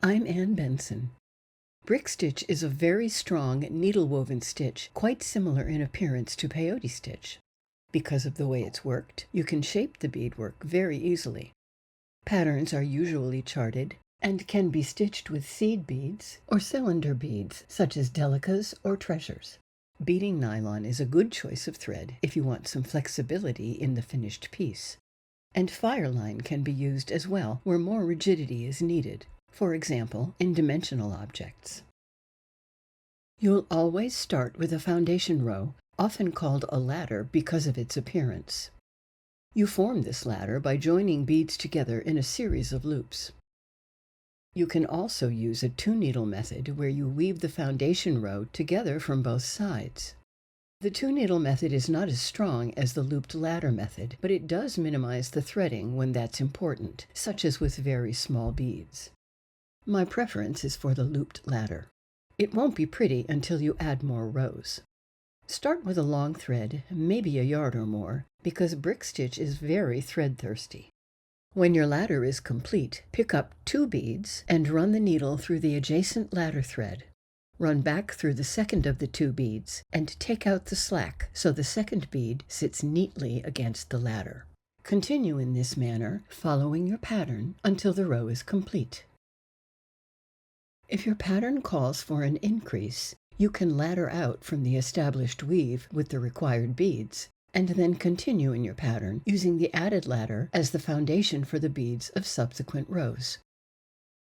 I'm Ann Benson. Brick stitch is a very strong needle-woven stitch, quite similar in appearance to peyote stitch. Because of the way it's worked, you can shape the beadwork very easily. Patterns are usually charted and can be stitched with seed beads or cylinder beads, such as delicas or treasures. Beading nylon is a good choice of thread if you want some flexibility in the finished piece. And fireline can be used as well where more rigidity is needed, for example, in dimensional objects. You'll always start with a foundation row, often called a ladder because of its appearance. You form this ladder by joining beads together in a series of loops. You can also use a two-needle method where you weave the foundation row together from both sides. The two-needle method is not as strong as the looped ladder method, but it does minimize the threading when that's important, such as with very small beads. My preference is for the looped ladder. It won't be pretty until you add more rows. Start with a long thread, maybe a yard or more, because brick stitch is very thread thirsty. When your ladder is complete, pick up 2 beads and run the needle through the adjacent ladder thread. Run back through the second of the 2 beads and take out the slack so the second bead sits neatly against the ladder. Continue in this manner, following your pattern until the row is complete. If your pattern calls for an increase, you can ladder out from the established weave with the required beads, and then continue in your pattern using the added ladder as the foundation for the beads of subsequent rows.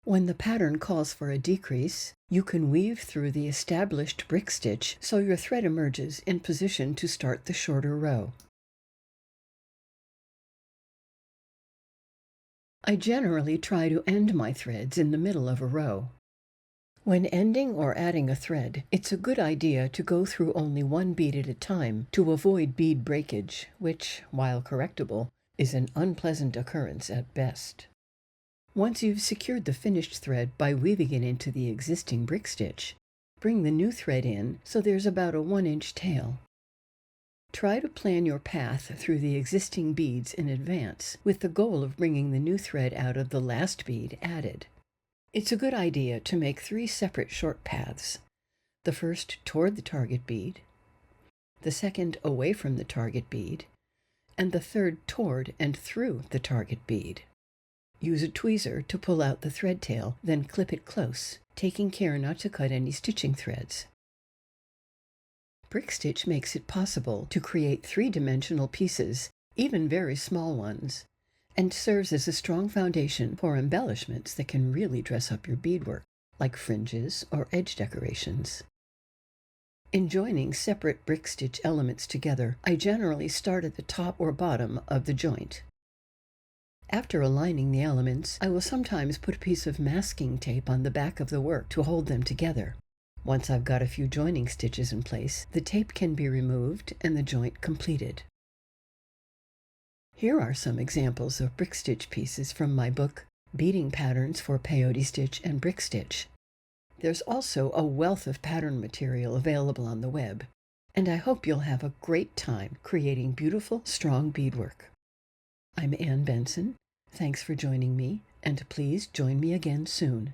When the pattern calls for a decrease, you can weave through the established brick stitch so your thread emerges in position to start the shorter row. I generally try to end my threads in the middle of a row. When ending or adding a thread, it's a good idea to go through only 1 bead at a time to avoid bead breakage, which, while correctable, is an unpleasant occurrence at best. Once you've secured the finished thread by weaving it into the existing brick stitch, bring the new thread in so there's about a 1-inch tail. Try to plan your path through the existing beads in advance, with the goal of bringing the new thread out of the last bead added. It's a good idea to make 3 separate short paths. The first toward the target bead, the second away from the target bead, and the third toward and through the target bead. Use a tweezer to pull out the thread tail, then clip it close, taking care not to cut any stitching threads. Brick stitch makes it possible to create 3-dimensional pieces, even very small ones, and serves as a strong foundation for embellishments that can really dress up your beadwork, like fringes or edge decorations. In joining separate brick stitch elements together, I generally start at the top or bottom of the joint. After aligning the elements, I will sometimes put a piece of masking tape on the back of the work to hold them together. Once I've got a few joining stitches in place, the tape can be removed and the joint completed. Here are some examples of brick stitch pieces from my book, Beading Patterns for Peyote Stitch and Brick Stitch. There's also a wealth of pattern material available on the web, and I hope you'll have a great time creating beautiful, strong beadwork. I'm Ann Benson. Thanks for joining me, and please join me again soon.